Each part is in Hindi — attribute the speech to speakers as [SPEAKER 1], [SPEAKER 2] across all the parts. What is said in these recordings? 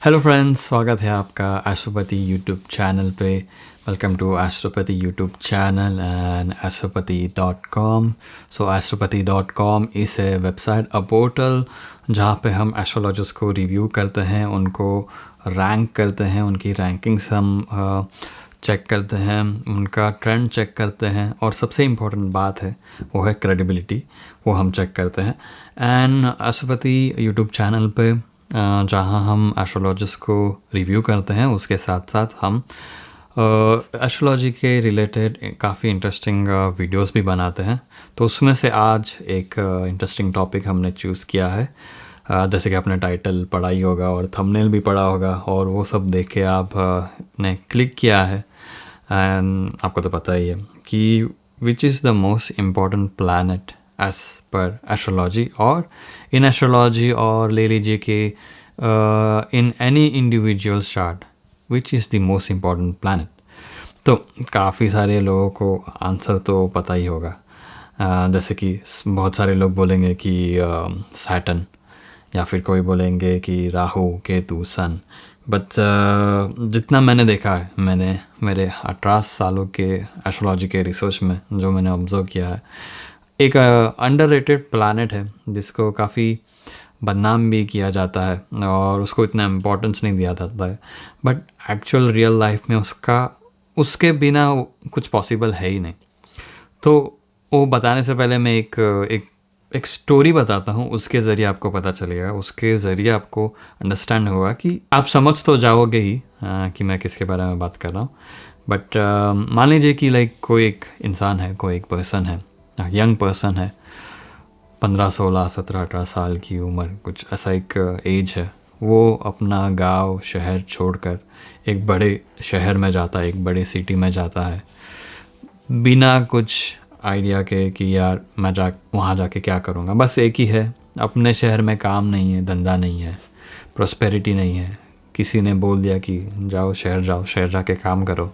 [SPEAKER 1] हेलो फ्रेंड्स, स्वागत है आपका एस्ट्रोपति यूट्यूब चैनल पे। Welcome to Astropathy YouTube channel and astropathy.com। So astropathy.com इस वेबसाइट अ पोर्टल जहाँ पे हम एस्ट्रोलॉजर्स को रिव्यू करते हैं, उनको रैंक करते हैं, उनकी रैंकिंग्स हम चेक करते हैं, उनका ट्रेंड चेक करते हैं और सबसे इम्पोर्टेंट बात है वो है क्रेडिबिलिटी, वो हम चेक करते हैं। एंड एस्ट्रोपति यूट्यूब चैनल पे जहाँ हम एस्ट्रोलॉजिस्ट को रिव्यू करते हैं, उसके साथ साथ हम एस्ट्रोलॉजी के रिलेटेड काफ़ी इंटरेस्टिंग वीडियोस भी बनाते हैं। तो उसमें से आज एक इंटरेस्टिंग टॉपिक हमने चूज़ किया है। जैसे कि आपने टाइटल पढ़ा ही होगा और थंबनेल भी पढ़ा होगा और वो सब देख के आपने क्लिक किया है। एंड आपको तो पता ही है कि which is the most important planet as per astrology, और इन एस्ट्रोलॉजी, और ले लीजिए कि in any individual chart which is the most important planet. तो काफ़ी सारे लोगों को आंसर तो पता ही होगा। जैसे कि बहुत सारे लोग बोलेंगे कि सैटर्न, या फिर कोई बोलेंगे कि राहु केतु सन। बट जितना मैंने देखा है, मैंने मेरे 18 सालों के एस्ट्रोलॉजी के रिसर्च में जो मैंने ऑब्जर्व किया है, एक अंडररेटेड प्लैनेट है जिसको काफ़ी बदनाम भी किया जाता है और उसको इतना इम्पोर्टेंस नहीं दिया जाता है। बट एक्चुअल रियल लाइफ में उसके बिना कुछ पॉसिबल है ही नहीं। तो वो बताने से पहले मैं एक स्टोरी बताता हूँ, उसके ज़रिए आपको पता चलेगा, उसके ज़रिए आपको अंडरस्टैंड होगा कि आप समझ तो जाओगे ही कि मैं किसके बारे में बात कर रहा हूँ। बट मान लीजिए कि लाइक कोई एक इंसान है, कोई एक पर्सन है, यंग पर्सन है, 15, 16, 17, 18 साल की उम्र, कुछ ऐसा एक एज है। वो अपना गांव शहर छोड़कर एक बड़े शहर में जाता है, एक बड़ी सिटी में जाता है, बिना कुछ आइडिया के कि यार मैं वहाँ जाके क्या करूँगा। बस एक ही है, अपने शहर में काम नहीं है, धंधा नहीं है, प्रॉस्पेरिटी नहीं है। किसी ने बोल दिया कि जाओ, शहर जाके काम करो।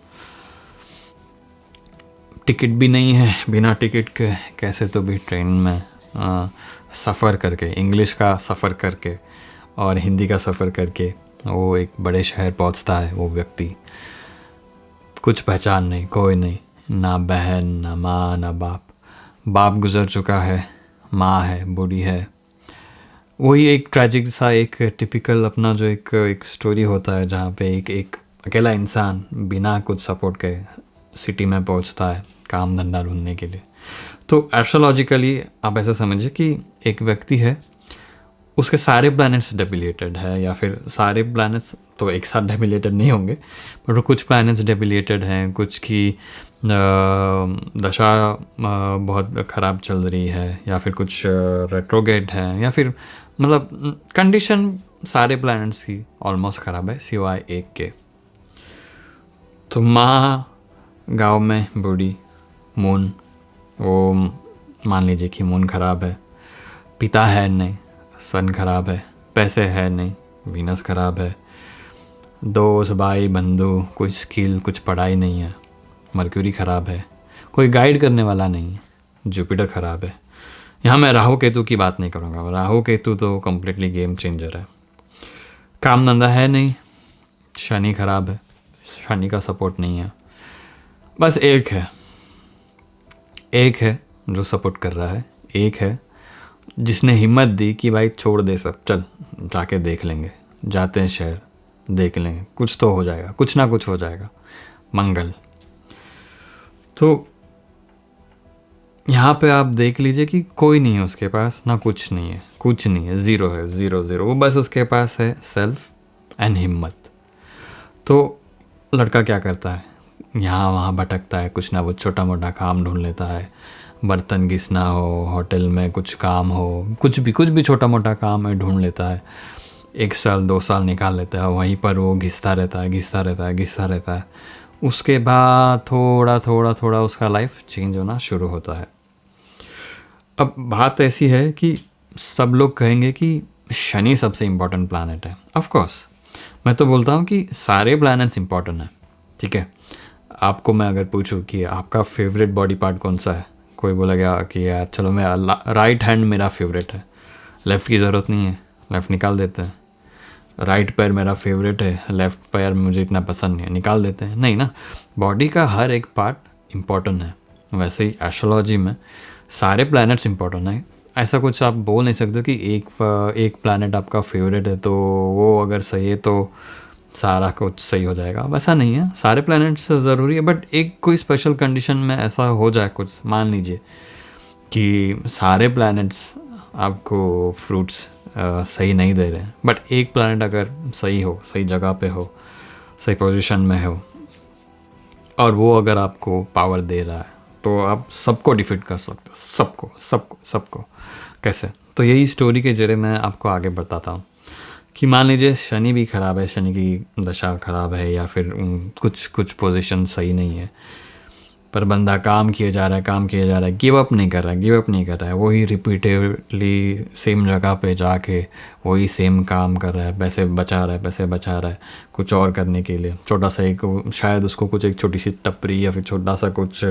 [SPEAKER 1] टिकट भी नहीं है, बिना टिकट के कैसे तो भी ट्रेन में सफ़र करके, इंग्लिश का सफ़र करके और हिंदी का सफ़र करके वो एक बड़े शहर पहुंचता है। वो व्यक्ति, कुछ पहचान नहीं, कोई नहीं, ना बहन, ना माँ, ना बाप गुज़र चुका है, माँ है, बूढ़ी है। वही एक ट्रेजिक सा, एक टिपिकल अपना जो एक स्टोरी होता है, जहाँ पे एक अकेला इंसान बिना कुछ सपोर्ट के सिटी में पहुंचता है काम धंधा ढूंढने के लिए। तो एस्ट्रोलॉजिकली आप ऐसा समझिए कि एक व्यक्ति है, उसके सारे प्लैनेट्स डेबिलेटेड है, या फिर सारे प्लैनेट्स तो एक साथ डेबिलेटेड नहीं होंगे, बट कुछ प्लैनेट्स डेबिलेटेड हैं, कुछ की दशा बहुत ख़राब चल रही है, या फिर कुछ रेट्रोगेट है, या फिर मतलब कंडीशन सारे प्लैनेट्स की ऑलमोस्ट ख़राब है सिवाय एक के। तो माँ गाँव में बूढ़ी, मून, वो मान लीजिए कि मून ख़राब है, पिता है नहीं, सन ख़राब है, पैसे है नहीं, वीनस ख़राब है, दोस्त भाई बंधु, कोई स्किल, कुछ पढ़ाई नहीं है, मर्क्यूरी ख़राब है, कोई गाइड करने वाला नहीं है, जुपिटर ख़राब है। यहाँ मैं राहु केतु की बात नहीं करूँगा, राहु केतु तो कम्प्लीटली गेम चेंजर है। काम धंधा है नहीं, शनि ख़राब है, शनि का सपोर्ट नहीं है। बस एक है जो सपोर्ट कर रहा है, एक है जिसने हिम्मत दी कि भाई छोड़ दे सब, चल जाके देख लेंगे, जाते हैं शहर, देख लेंगे, कुछ तो हो जाएगा, कुछ ना कुछ हो जाएगा, मंगल। तो यहाँ पे आप देख लीजिए कि कोई नहीं है उसके पास, ना कुछ नहीं है, ज़ीरो है, ज़ीरो। वो बस उसके पास है सेल्फ एंड हिम्मत। तो लड़का क्या करता है, यहाँ वहाँ भटकता है, कुछ ना कुछ छोटा मोटा काम ढूंढ लेता है, बर्तन घिसना हो, होटल में कुछ काम हो, कुछ भी छोटा मोटा काम है, ढूंढ लेता है। 1 साल 2 साल निकाल लेता है, वहीं पर वो घिसता रहता है। उसके बाद थोड़ा उसका लाइफ चेंज होना शुरू होता है। अब बात ऐसी है कि सब लोग कहेंगे कि शनि सबसे इम्पोर्टेंट प्लैनेट है। ऑफ कोर्स मैं तो बोलता हूँ कि सारे प्लैनेट्स इम्पोर्टेंट हैं, ठीक है। आपको मैं अगर पूछूं कि आपका फेवरेट बॉडी पार्ट कौन सा है, कोई बोलेगा कि यार चलो मैं राइट हैंड मेरा फेवरेट है, लेफ़्ट की ज़रूरत नहीं है, लेफ़्ट निकाल देते हैं। राइट पैर मेरा फेवरेट है, लेफ़्ट पैर मुझे इतना पसंद नहीं है, निकाल देते हैं, नहीं ना। बॉडी का हर एक पार्ट इम्पोर्टेंट है। वैसे ही एस्ट्रोलॉजी में सारे प्लैनेट्स इम्पोर्टेंट है। ऐसा कुछ आप बोल नहीं सकते कि एक प्लैनेट आपका फेवरेट है तो वो अगर सही है तो सारा कुछ सही हो जाएगा, वैसा नहीं है। सारे प्लैनेट्स ज़रूरी है, बट एक कोई स्पेशल कंडीशन में ऐसा हो जाए, कुछ मान लीजिए कि सारे प्लैनेट्स आपको फ्रूट्स सही नहीं दे रहे हैं, बट एक प्लैनेट अगर सही हो, सही जगह पे हो, सही पोजीशन में हो, और वो अगर आपको पावर दे रहा है तो आप सबको डिफीट कर सकते हो, सबको सबको सबको। कैसे? तो यही स्टोरी के जरिए मैं आपको आगे बताता हूँ कि मान लीजिए शनि भी ख़राब है, शनि की दशा ख़राब है, या फिर कुछ पोजीशन सही नहीं है, पर बंदा काम किए जा रहा है, गिव अप नहीं कर रहा है, वही रिपीटेडली सेम जगह पे जाके वही सेम काम कर रहा है, पैसे बचा रहा है कुछ और करने के लिए। छोटा सा एक, शायद उसको कुछ एक छोटी सी टपरी या फिर छोटा सा कुछ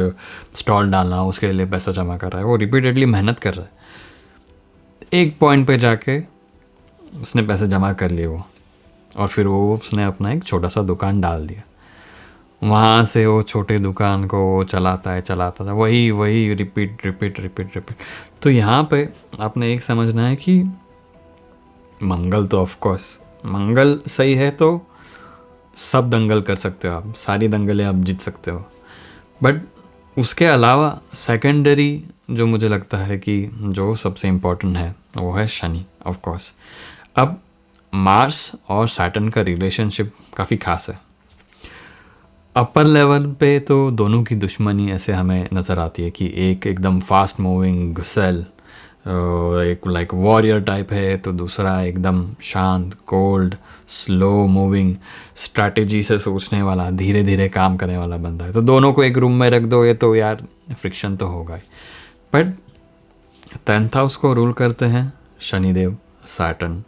[SPEAKER 1] स्टॉल डालना, उसके लिए पैसा जमा कर रहा है, वो रिपीटेडली मेहनत कर रहा है। एक पॉइंट पे जाके उसने पैसे जमा कर लिए वो, और फिर वो उसने अपना एक छोटा सा दुकान डाल दिया। वहाँ से वो छोटे दुकान को वो चलाता था, वही रिपीट। तो यहाँ पे आपने एक समझना है कि मंगल तो ऑफ कोर्स, मंगल सही है तो सब दंगल कर सकते हो आप, सारी दंगलें आप जीत सकते हो। बट उसके अलावा सेकेंडरी जो मुझे लगता है कि जो सबसे इम्पोर्टेंट है वो है शनि, ऑफ कोर्स। अब मार्स और सैटर्न का रिलेशनशिप काफ़ी खास है। अपर लेवल पे तो दोनों की दुश्मनी ऐसे हमें नज़र आती है कि एक एकदम फास्ट मूविंग गुस्सेल, एक लाइक वॉरियर टाइप है, तो दूसरा एकदम शांत, कोल्ड, स्लो मूविंग, स्ट्रैटेजी से सोचने वाला, धीरे धीरे काम करने वाला बंदा है। तो दोनों को एक रूम में रख दो, ये तो यार फ्रिक्शन तो होगा ही। बट 10th हाउस को रूल करते हैं शनिदेव, सैटर्न।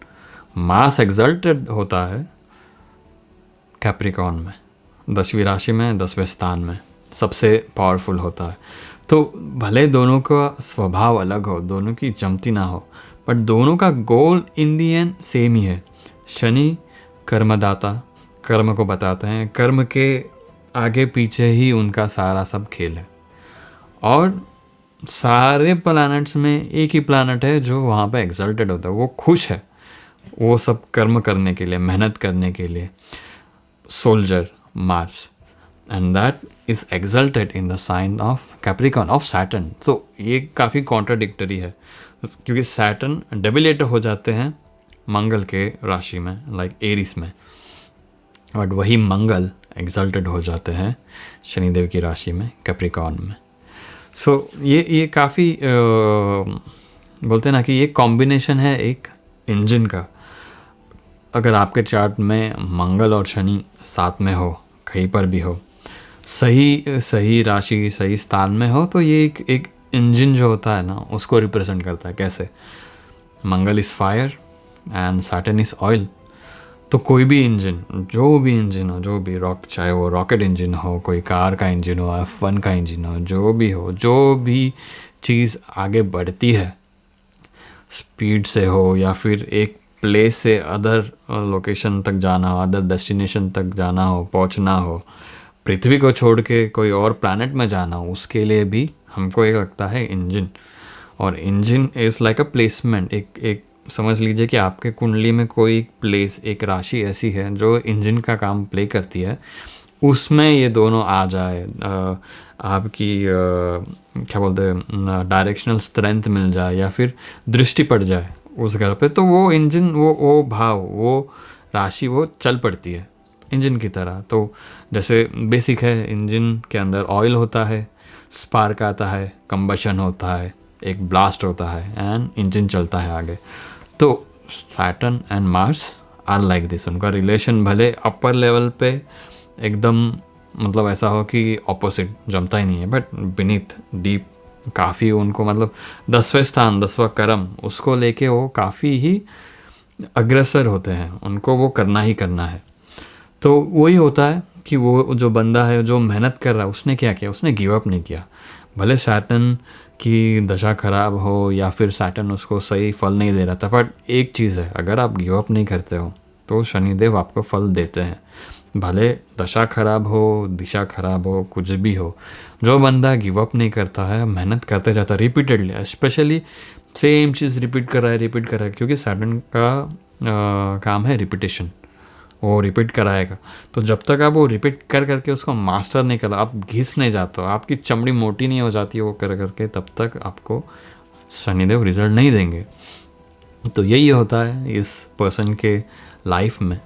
[SPEAKER 1] मार्स एक्सल्टेड होता है कैप्रिकॉर्न में, 10वीं राशि में, 10वें स्थान में, सबसे पावरफुल होता है। तो भले दोनों का स्वभाव अलग हो, दोनों की जमती ना हो, बट दोनों का गोल इन दी एंड सेम ही है। शनि कर्मदाता, कर्म को बताते हैं, कर्म के आगे पीछे ही उनका सारा सब खेल है। और सारे प्लैनेट्स में एक ही प्लैनेट है जो वहाँ पे एक्सल्टेड होता है, वो खुश है, वो सब कर्म करने के लिए, मेहनत करने के लिए, soldier Mars, and that is exalted in the sign of Capricorn of Saturn. So ये काफ़ी कॉन्ट्राडिक्टरी है, क्योंकि सैटर्न डेबिलेटर हो जाते हैं मंगल के राशि में, लाइक एरिस में, बट वही मंगल एक्सल्टेड हो जाते हैं शनिदेव की राशि में, कैप्रिकॉर्न में। सो ये काफ़ी बोलते हैं ना कि ये कॉम्बिनेशन है एक इंजन का। अगर आपके चार्ट में मंगल और शनि साथ में हो, कहीं पर भी हो, सही राशि, सही स्थान में हो, तो ये एक इंजन जो होता है ना, उसको रिप्रेजेंट करता है। कैसे? Mangal is fire and Saturn is oil. तो कोई भी इंजन, जो भी इंजन हो, चाहे वो रॉकेट इंजन हो, कोई कार का इंजन हो, F1 का इंजन हो, जो भी चीज़ आगे बढ़ती है स्पीड से हो, या फिर एक प्लेस से अदर लोकेशन तक जाना हो, अदर डेस्टिनेशन तक जाना हो, पहुंचना हो, पृथ्वी को छोड़ के कोई और प्लैनेट में जाना हो, उसके लिए भी हमको एक लगता है इंजन। और engine is like a placement. एक समझ लीजिए कि आपके कुंडली में कोई प्लेस, एक राशि ऐसी है जो इंजन का काम प्ले करती है, उसमें ये दोनों आ जाए, आपकी क्या बोलते हैं, डायरेक्शनल स्ट्रेंथ मिल जाए, या फिर दृष्टि पड़ जाए उस घर पे, तो वो इंजन, वो भाव, वो राशि वो चल पड़ती है इंजन की तरह। तो जैसे बेसिक है, इंजन के अंदर ऑयल होता है, स्पार्क आता है, कंबशन होता है, एक ब्लास्ट होता है, एंड इंजन चलता है आगे। तो Saturn and Mars are like this. उनका रिलेशन भले अपर लेवल पे एकदम मतलब ऐसा हो कि ऑपोजिट, जमता ही नहीं है, बट बीनीथ डीप काफ़ी उनको, मतलब 10वें स्थान, 10वां कर्म, उसको लेके वो काफ़ी ही अग्रसर होते हैं, उनको वो करना ही करना है। तो वही होता है कि वो जो बंदा है, जो मेहनत कर रहा है, उसने क्या किया, उसने गिव अप नहीं किया। भले सैटर्न की दशा खराब हो या फिर सैटर्न उसको सही फल नहीं दे रहा था, बट एक चीज़ है, अगर आप गिव अप नहीं करते हो तो शनिदेव आपको फल देते हैं। भले दशा खराब हो, दिशा खराब हो, कुछ भी हो, जो बंदा गिव अप नहीं करता है, मेहनत करते जाता है रिपीटेडली, स्पेशली सेम चीज़ रिपीट कर रहा है, क्योंकि सैटर्न का काम है रिपीटेशन, वो रिपीट कराएगा। तो जब तक आप वो रिपीट कर करके उसको मास्टर नहीं करा, आप घिस नहीं जाते हो, आपकी चमड़ी मोटी नहीं हो जाती है वो कर करके, तब तक आपको शनिदेव रिजल्ट नहीं देंगे। तो यही होता है इस पर्सन के लाइफ में,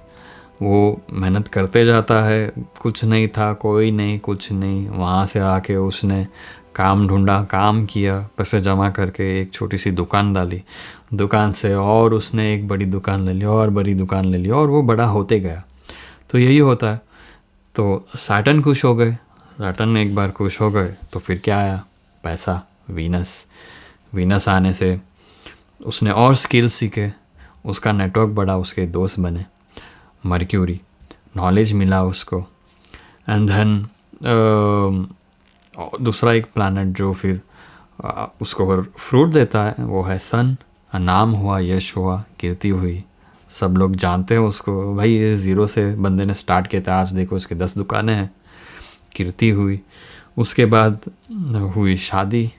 [SPEAKER 1] वो मेहनत करते जाता है, कुछ नहीं था, कोई नहीं, कुछ नहीं, वहाँ से आके उसने काम ढूंढा, काम किया, पैसे जमा करके एक छोटी सी दुकान डाली, दुकान से और उसने एक बड़ी दुकान ले ली और बड़ी दुकान ले ली, और वो बड़ा होते गया। तो यही होता है। तो सैटर्न खुश हो गए, सैटर्न एक बार खुश हो गए तो फिर क्या आया? पैसा, वीनस आने से उसने और स्किल सीखे, उसका नेटवर्क बढ़ा, उसके दोस्त बने। मर्क्यूरी, नॉलेज मिला उसको। एंड देन दूसरा एक प्लैनेट जो फिर उसको फ्रूट देता है वो है सन। नाम हुआ, यश हुआ, कीर्ति हुई, सब लोग जानते हैं उसको, भाई ये ज़ीरो से बंदे ने स्टार्ट किया था, आज देखो उसके 10 दुकानें हैं, कीर्ति हुई। उसके बाद हुई शादी,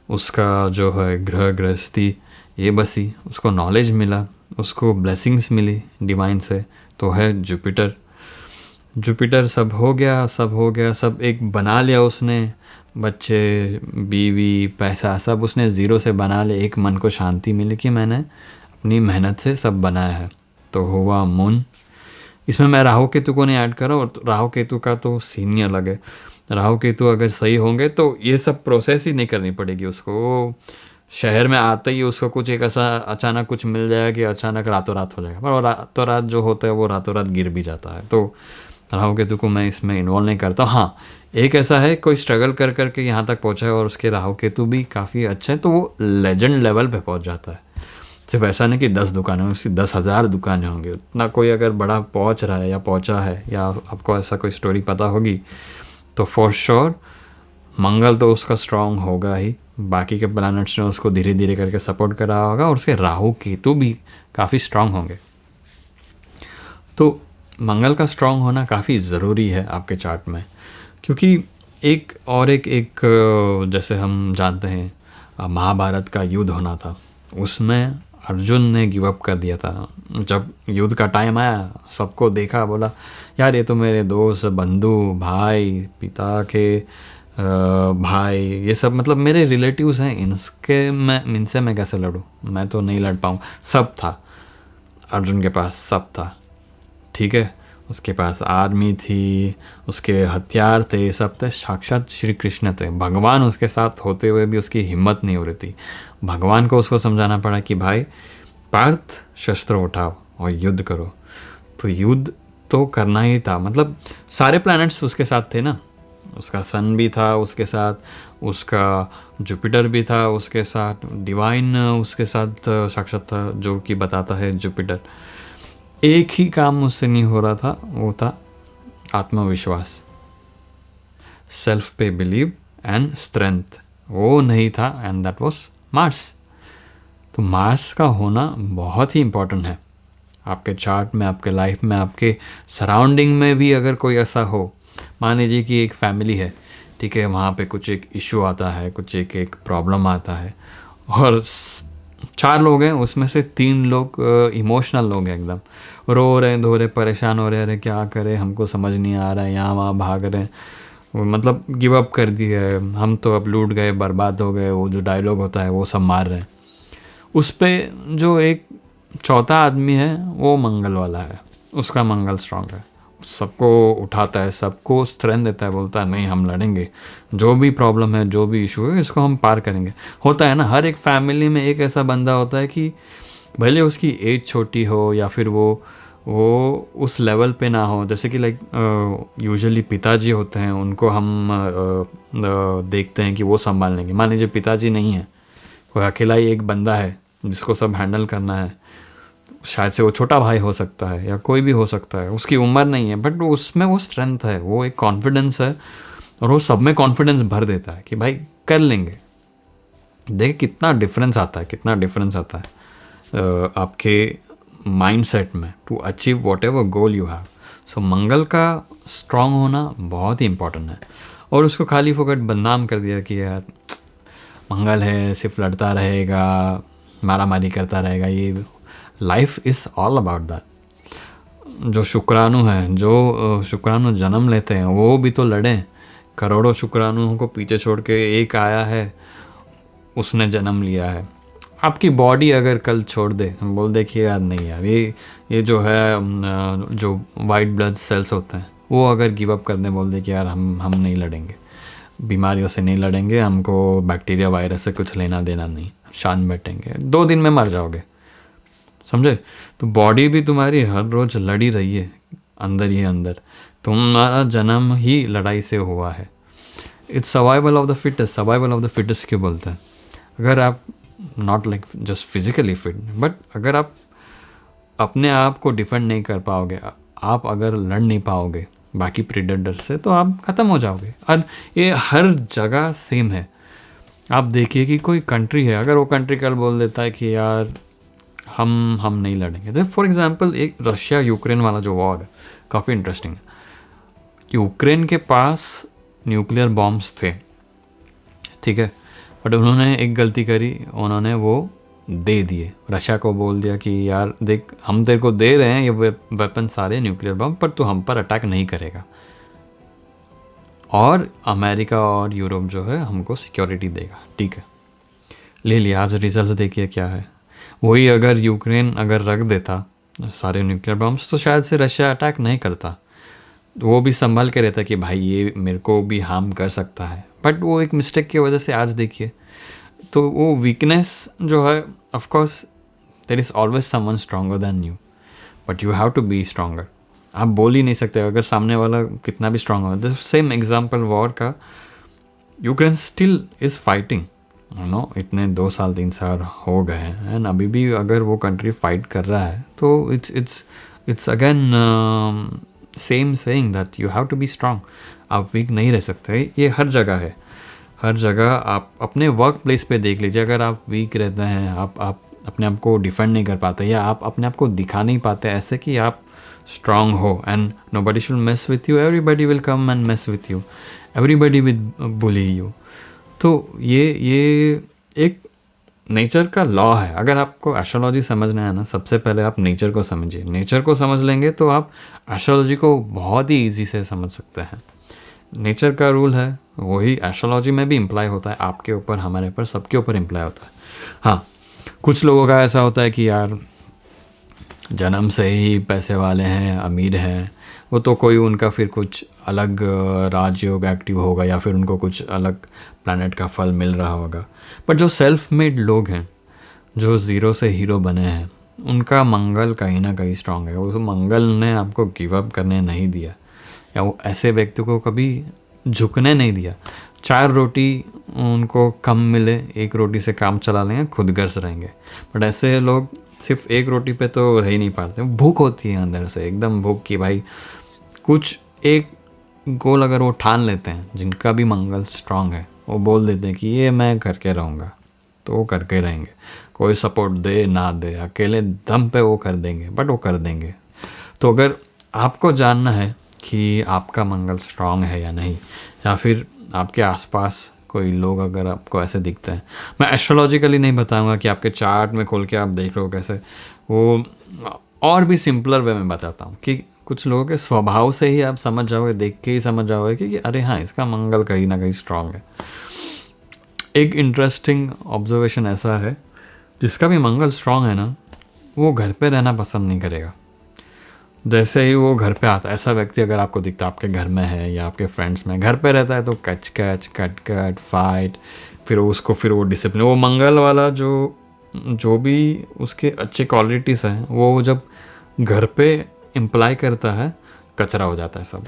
[SPEAKER 1] उसका जो है ग्रह गृहस्थी ये बसी, उसको नॉलेज मिला, उसको ब्लेसिंग्स मिली डिवाइन से, तो है जुपिटर। सब हो गया, सब एक बना लिया उसने, बच्चे, बीवी, पैसा, सब उसने ज़ीरो से बना लिया। एक मन को शांति मिली कि मैंने अपनी मेहनत से सब बनाया है। तो हुआ मून। इसमें मैं राहु केतु को नहीं ऐड कर रहा हूँ, और राहु केतु का तो सीन ही अलग है। राहु केतु अगर सही होंगे तो ये सब प्रोसेस ही नहीं करनी पड़ेगी उसको। शहर में आते ही उसको कुछ एक ऐसा अचानक कुछ मिल जाएगा कि अचानक रातों रात हो जाएगा, पर वो रातों रात जो होता है वो रातों रात गिर भी जाता है। तो राहु केतु को मैं इसमें इन्वॉल्व नहीं करता। हाँ, एक ऐसा है, कोई स्ट्रगल कर करके यहाँ तक पहुँचा है और उसके राहु केतु भी काफ़ी अच्छे हैं, तो वो लेजेंड लेवल पे पहुँच जाता है। सिर्फ ऐसा नहीं कि 10 दुकानें होंगी, उसकी 10,000 दुकानें होंगी। उतना कोई अगर बड़ा पहुँच रहा है या पहुँचा है, या आपको ऐसा कोई स्टोरी पता होगी, तो फॉर श्योर मंगल तो उसका स्ट्रांग होगा ही, बाकी के प्लैनेट्स ने उसको धीरे धीरे करके सपोर्ट करा होगा, और उसके राहु केतु भी काफ़ी स्ट्रांग होंगे। तो मंगल का स्ट्रांग होना काफ़ी ज़रूरी है आपके चार्ट में, क्योंकि एक जैसे हम जानते हैं महाभारत का युद्ध होना था, उसमें अर्जुन ने गिव अप कर दिया था। जब युद्ध का टाइम आया, सबको देखा, बोला यार ये तो मेरे दोस्त, बंधु, भाई, पिता के भाई, ये सब मतलब मेरे रिलेटिव्स हैं, इनसे मैं कैसे लड़ूं, मैं तो नहीं लड़ पाऊँ। सब था अर्जुन के पास, सब था, ठीक है। उसके पास आर्मी थी, उसके हथियार थे, सब थे, साक्षात श्री कृष्ण थे। भगवान उसके साथ होते हुए भी उसकी हिम्मत नहीं हो रही थी। भगवान को उसको समझाना पड़ा कि भाई पार्थ, शस्त्र उठाओ और युद्ध करो। तो युद्ध तो करना ही था, मतलब सारे प्लैनेट्स उसके साथ थे ना, उसका सन भी था उसके साथ, उसका जुपिटर भी था उसके साथ, डिवाइन उसके साथ साक्षात था, जो कि बताता है जुपिटर। एक ही काम मुझसे नहीं हो रहा था, वो था आत्मविश्वास, सेल्फ पे बिलीव एंड स्ट्रेंथ, वो नहीं था, एंड दैट वाज मार्स। तो मार्स का होना बहुत ही इम्पोर्टेंट है आपके चार्ट में, आपके लाइफ में, आपके सराउंडिंग में भी। अगर कोई ऐसा हो, मान लीजिए कि एक फैमिली है, ठीक है, वहाँ पे कुछ एक इशू आता है, कुछ एक प्रॉब्लम आता है, और 4 लोग हैं, उसमें से 3 लोग इमोशनल लोग हैं, एकदम रो रहे, धो रहे, परेशान हो रहे, अरे क्या करें, हमको समझ नहीं आ रहा है, यहाँ वहाँ भाग रहे हैं, मतलब गिव अप कर दिया है, हम तो अब लूट गए, बर्बाद हो गए, वो जो डायलॉग होता है वो सब मार रहे हैं। उस पर जो एक चौथा आदमी है वो मंगल वाला है, उसका मंगल स्ट्रांग है, सबको उठाता है, सबको स्ट्रेंथ देता है, बोलता है नहीं हम लड़ेंगे, जो भी प्रॉब्लम है, जो भी इशू है, इसको हम पार करेंगे। होता है ना, हर एक फैमिली में एक ऐसा बंदा होता है कि भले उसकी एज छोटी हो या फिर वो उस लेवल पे ना हो, जैसे कि लाइक यूजुअली पिताजी होते हैं, उनको हम देखते हैं कि वो संभाल लेंगे। मान लीजिए पिताजी नहीं है, कोई अकेला ही एक बंदा है जिसको सब हैंडल करना है, शायद से वो छोटा भाई हो सकता है या कोई भी हो सकता है, उसकी उम्र नहीं है, बट उसमें वो स्ट्रेंथ है, वो एक कॉन्फिडेंस है, और वो सब में कॉन्फिडेंस भर देता है कि भाई कर लेंगे। देखिए कितना डिफरेंस आता है, कितना डिफरेंस आता है आपके माइंडसेट में to achieve what goal you have. So Mangal का स्ट्रांग होना बहुत ही इंपॉर्टेंट है। और उसको खाली फोकट बदनाम कर दिया कि यार मंगल है, सिर्फ लड़ता रहेगा, मारामारी करता रहेगा। ये life is all about that. जो शुक्राणु है, जो शुक्राणु जन्म लेते हैं, वो भी तो लड़ें। करोड़ों शुक्राणुओं को पीछे छोड़ के एक आया है, उसने जन्म लिया है। आपकी बॉडी अगर कल छोड़ दे, बोल देखिए यार नहीं यार, ये जो है जो वाइट ब्लड सेल्स होते हैं, वो अगर गिव अप कर दें, बोल दे कि यार हम नहीं लड़ेंगे, बीमारियों से नहीं लड़ेंगे, हमको बैक्टीरिया वायरस से कुछ लेना देना नहीं, शांत बैठेंगे, 2 दिन में मर जाओगे। समझे? तो बॉडी भी तुम्हारी हर रोज़ लड़ी रही है अंदर ही अंदर। तुम्हारा जन्म ही लड़ाई से हुआ है। It's survival of the fittest. Survival of the fittest क्यों बोलते हैं? अगर आप not like just physically fit, but अगर आप अपने आप को डिफेंड नहीं कर पाओगे, आप अगर लड़ नहीं पाओगे बाकी प्रेडेटर से, तो आप ख़त्म हो जाओगे। और ये हर जगह सेम है। आप देखिए कि कोई कंट्री है, अगर वो कंट्री कल बोल देता है कि यार हम नहीं लड़ेंगे, तो फॉर एग्जांपल एक रशिया यूक्रेन वाला जो वॉर है, काफ़ी इंटरेस्टिंग है। यूक्रेन के पास न्यूक्लियर बॉम्ब्स थे, ठीक है, बट उन्होंने एक गलती करी, उन्होंने वो दे दिए। रशिया को बोल दिया कि यार देख, हम तेरे को दे रहे हैं ये वेपन सारे न्यूक्लियर बम, पर तू हम पर अटैक नहीं करेगा, और अमेरिका और यूरोप जो है हमको सिक्योरिटी देगा। ठीक है, ले लिया। आज रिजल्ट देखिए क्या है। वही अगर यूक्रेन अगर रख देता सारे न्यूक्लियर बम्स, तो शायद से रशिया अटैक नहीं करता। वो भी संभाल के रहता कि भाई ये मेरे को भी हार्म कर सकता है, बट वो एक मिस्टेक की वजह से आज देखिए। तो वो वीकनेस जो है, of course there is always someone stronger than you, but you have to be stronger. आप बोल ही नहीं सकते अगर सामने वाला कितना भी स्ट्रांग हो। द सेम एग्जाम्पल वॉर का, Ukraine still is fighting, no, इतने 2 साल 3 साल हो गए हैं, एंड अभी भी अगर वो कंट्री फाइट कर रहा है, तो it's again same saying that you have to be strong. आप वीक नहीं रह सकते। ये हर जगह है, हर जगह। आप अपने वर्क प्लेस पे देख लीजिए, अगर आप वीक रहते हैं, आप अपने आप को डिफेंड नहीं कर पाते, या आप अपने आप को दिखा नहीं पाते ऐसे कि आप स्ट्रांग हो, and nobody should mess with you, everybody will come and mess with you, everybody will bully you. तो ये एक नेचर का लॉ है। अगर आपको एस्ट्रोलॉजी समझना है ना, सबसे पहले आप नेचर को समझिए। नेचर को समझ लेंगे तो आप एस्ट्रोलॉजी को बहुत ही ईजी से समझ सकते हैं। नेचर का रूल है, वही एस्ट्रोलॉजी में भी इम्प्लाई होता है, आपके ऊपर, हमारे ऊपर, सबके ऊपर इम्प्लाई होता है। हाँ, कुछ लोगों का ऐसा होता है कि यार जन्म से ही पैसे वाले हैं, अमीर हैं, वो तो कोई उनका फिर कुछ अलग राजयोग एक्टिव होगा, या फिर उनको कुछ अलग प्लैनेट का फल मिल रहा होगा। पर जो सेल्फ मेड लोग हैं, जो ज़ीरो से हीरो बने हैं, उनका मंगल कहीं ना कहीं स्ट्रांग है। उस मंगल ने आपको गिव अप करने नहीं दिया, या वो ऐसे व्यक्ति को कभी झुकने नहीं दिया। 4 रोटी उनको कम मिले, 1 रोटी से काम चला लेंगे, खुद गर्ज रहेंगे। बट ऐसे लोग सिर्फ 1 रोटी पे तो रह ही नहीं पाते। भूख होती है अंदर से, एकदम भूख की भाई कुछ एक गोल अगर वो ठान लेते हैं, जिनका भी मंगल स्ट्रांग है, वो बोल देते हैं कि ये मैं करके रहूँगा, तो वो करके रहेंगे। कोई सपोर्ट दे ना दे, अकेले दम पे वो कर देंगे, बट वो कर देंगे। तो अगर आपको जानना है कि आपका मंगल स्ट्रांग है या नहीं, या फिर आपके आसपास कोई लोग अगर आपको ऐसे दिखते हैं, मैं एस्ट्रोलॉजिकली नहीं बताऊंगा कि आपके चार्ट में खोल के आप देख लो कैसे, वो और भी सिंपलर वे में बताता हूँ कि कुछ लोगों के स्वभाव से ही आप समझ जाओगे, देख के ही समझ जाओगे कि अरे हाँ, इसका मंगल कहीं ना कहीं स्ट्रांग है। एक इंटरेस्टिंग ऑब्जर्वेशन ऐसा है, जिसका भी मंगल स्ट्रांग है ना, वो घर पे रहना पसंद नहीं करेगा। जैसे ही वो घर पे आता, ऐसा व्यक्ति अगर आपको दिखता, आपके घर में है या आपके फ्रेंड्स में घर पे रहता है, तो कच कच कट कट फाइट, फिर वो डिसिप्लिन, वो मंगल वाला जो भी उसके अच्छे क्वालिटीज़ हैं, वो जब घर पे इम्प्लाई करता है, कचरा हो जाता है सब।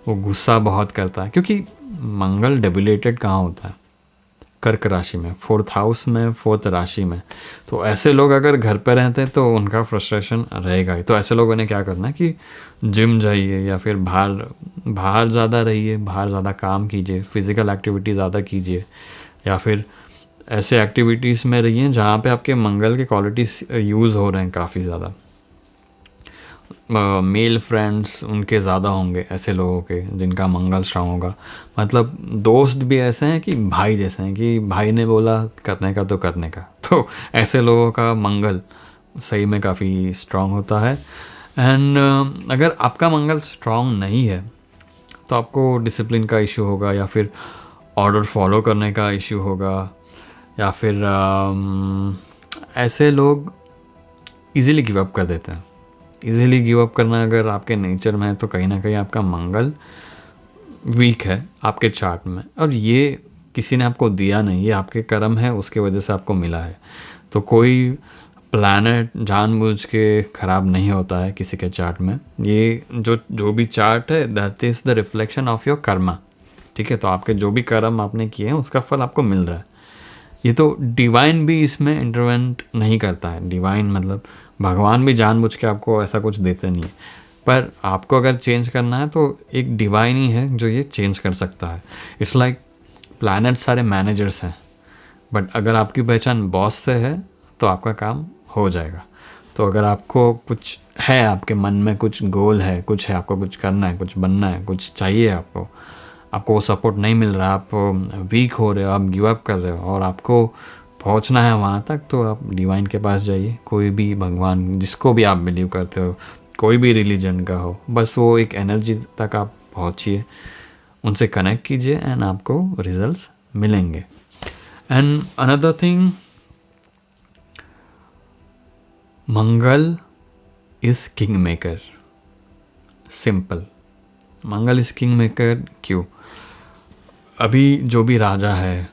[SPEAKER 1] वो गुस्सा बहुत करता है, क्योंकि मंगल डेबिलेटेड कहाँ होता है? कर्क राशि में, 4th हाउस में, 4th राशि में। तो ऐसे लोग अगर घर पे रहते हैं तो उनका फ्रस्ट्रेशन रहेगा ही। तो ऐसे लोगों ने क्या करना है कि जिम जाइए, या फिर बाहर ज़्यादा रहिए, बाहर ज़्यादा काम कीजिए, फिज़िकल एक्टिविटी ज़्यादा कीजिए, या फिर ऐसे एक्टिविटीज़ में रहिए जहाँ पे आपके मंगल के क्वालिटीज़ यूज़ हो रहे हैं काफ़ी ज़्यादा। मेल फ्रेंड्स उनके ज़्यादा होंगे, ऐसे लोगों के जिनका मंगल स्ट्रांग होगा। मतलब दोस्त भी ऐसे हैं कि भाई जैसे हैं, कि भाई ने बोला करने का तो करने का। तो ऐसे लोगों का मंगल सही में काफ़ी स्ट्रांग होता है। एंड अगर आपका मंगल स्ट्रांग नहीं है तो आपको डिसिप्लिन का इशू होगा, या फिर ऑर्डर फॉलो करने का इशू होगा, या फिर ऐसे लोग इजीली गिव अप कर देते हैं। इजीली गिव अप करना अगर आपके नेचर में है तो कहीं ना कहीं आपका मंगल वीक है आपके चार्ट में, और ये किसी ने आपको दिया नहीं, ये आपके कर्म है, उसके वजह से आपको मिला है। तो कोई प्लैनेट जानबूझ के ख़राब नहीं होता है किसी के चार्ट में। ये जो भी चार्ट है that is the reflection of your Karma. ठीक है, तो आपके जो भी कर्म आपने किए हैं उसका फल आपको मिल रहा है। ये तो डिवाइन भी इसमें इंटरवेंट नहीं करता है। डिवाइन मतलब भगवान भी जानबूझ के आपको ऐसा कुछ देते नहीं है, पर आपको अगर चेंज करना है तो एक डिवाइन ही है जो ये चेंज कर सकता है। इट्स लाइक प्लैनेट सारे मैनेजर्स हैं, बट अगर आपकी पहचान बॉस से है तो आपका काम हो जाएगा। तो अगर आपको कुछ है, आपके मन में कुछ गोल है, कुछ है, आपको कुछ करना है, कुछ बनना है, कुछ चाहिए आपको वो सपोर्ट नहीं मिल रहा, आप वीक हो रहे हो, आप गिव अप कर रहे हो और आपको पहुंचना है वहाँ तक, तो आप डिवाइन के पास जाइए। कोई भी भगवान जिसको भी आप बिलीव करते हो, कोई भी रिलीजन का हो, बस वो एक एनर्जी तक आप पहुँचिए, उनसे कनेक्ट कीजिए एंड आपको रिजल्ट्स मिलेंगे। And another thing, Mangal is king maker. Simple, Mangal is king maker. क्यों? अभी जो भी राजा है,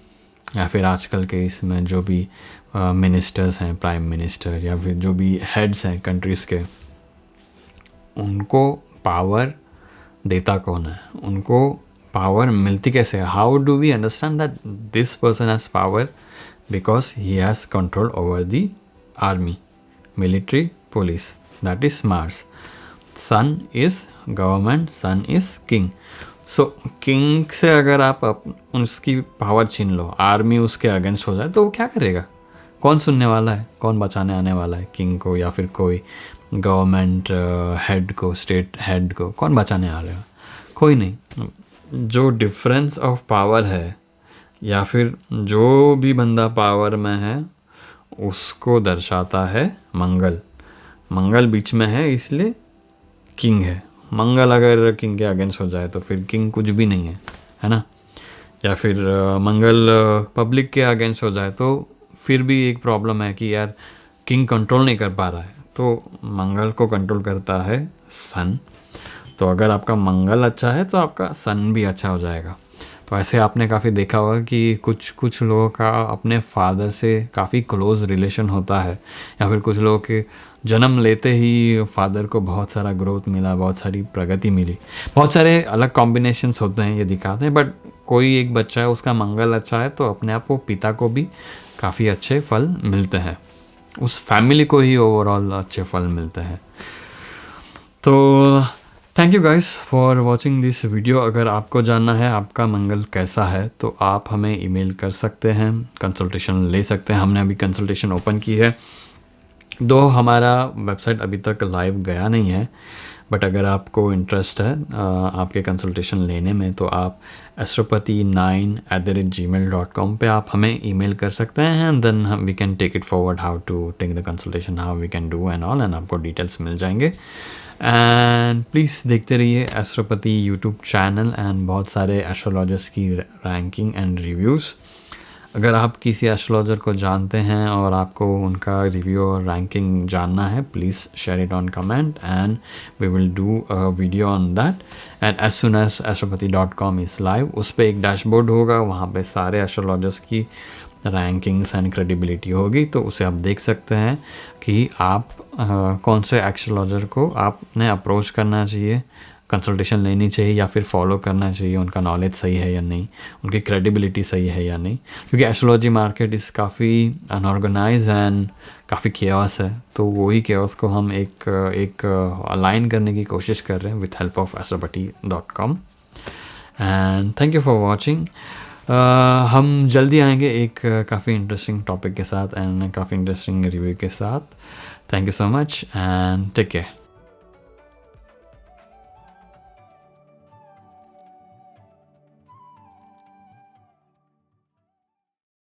[SPEAKER 1] या फिर आजकल के इसमें जो भी मिनिस्टर्स हैं, प्राइम मिनिस्टर, या फिर जो भी हेड्स हैं कंट्रीज़ के, उनको पावर देता कौन है? उनको पावर मिलती कैसे? How do we understand that this person has power? Because he has control over the army, military, police, that is Mars. Sun is government, sun is king. So king से अगर आप उसकी पावर छीन लो, आर्मी उसके अगेंस्ट हो जाए, तो वो क्या करेगा? कौन सुनने वाला है? कौन बचाने आने वाला है किंग को, या फिर कोई गवर्नमेंट हेड को, स्टेट हेड को कौन बचाने आ रहा है? कोई नहीं। जो डिफरेंस ऑफ पावर है, या फिर जो भी बंदा पावर में है, उसको दर्शाता है मंगल। मंगल बीच में है इसलिए किंग है। मंगल अगर किंग के अगेंस्ट हो जाए तो फिर किंग कुछ भी नहीं है ना? या फिर मंगल पब्लिक के अगेंस्ट हो जाए तो फिर भी एक प्रॉब्लम है कि यार किंग कंट्रोल नहीं कर पा रहा है। तो मंगल को कंट्रोल करता है सन। तो अगर आपका मंगल अच्छा है तो आपका सन भी अच्छा हो जाएगा। तो ऐसे आपने काफ़ी देखा होगा कि कुछ लोगों का अपने फादर से काफ़ी क्लोज रिलेशन होता है, या फिर कुछ लोगों के जन्म लेते ही फादर को बहुत सारा ग्रोथ मिला, बहुत सारी प्रगति मिली। बहुत सारे अलग कॉम्बिनेशंस होते हैं, ये दिखाते हैं। बट कोई एक बच्चा है, उसका मंगल अच्छा है तो अपने आप को पिता को भी काफ़ी अच्छे फल मिलते हैं, उस फैमिली को ही ओवरऑल अच्छे फल मिलते हैं। तो thank you guys for watching this video. अगर आपको जानना है आपका मंगल कैसा है तो आप हमें ईमेल कर सकते हैं, कंसल्टेशन ले सकते हैं। हमने अभी कंसल्टेशन ओपन की है, दो हमारा वेबसाइट अभी तक लाइव गया नहीं है, बट अगर आपको इंटरेस्ट है आपके कंसल्टेशन लेने में तो आप astropathy9@gmail.com पे आप हमें ईमेल कर सकते हैं, and then we can take it forward, how to take the consultation, how we can do and all, and आपको डिटेल्स मिल जाएंगे। एंड प्लीज़ देखते रहिए एस्ट्रोपति यूट्यूब चैनल, एंड बहुत सारे एस्ट्रोलॉजर्स की रैंकिंग एंड रिव्यूज़। अगर आप किसी एस्ट्रोलॉजर को जानते हैं और आपको उनका रिव्यू और रैंकिंग जानना है, please share it on comment and we will do a video on that. And as soon as astropathy.com is live, उस पर एक डैशबोर्ड होगा, वहाँ पे सारे एस्ट्रोलॉजर्स की रैंकिंग्स एंड क्रेडिबिलिटी होगी, तो उसे आप देख सकते हैं कि आप कौन से एस्ट्रोलॉजर को आपने अप्रोच करना चाहिए, कंसल्टेशन लेनी चाहिए, या फिर फॉलो करना चाहिए, उनका नॉलेज सही है या नहीं, उनकी क्रेडिबिलिटी सही है या नहीं। क्योंकि एस्ट्रोलॉजी मार्केट इज़ काफ़ी अनऑर्गेनाइज एंड काफ़ी केओस है, तो वही केओस को हम एक अलाइन करने की कोशिश कर रहे हैं with help of astropathy.com। And thank you for watching. हम जल्दी आएंगे एक काफ़ी इंटरेस्टिंग टॉपिक के साथ एंड काफ़ी इंटरेस्टिंग रिव्यू के साथ। Thank you so much and take care.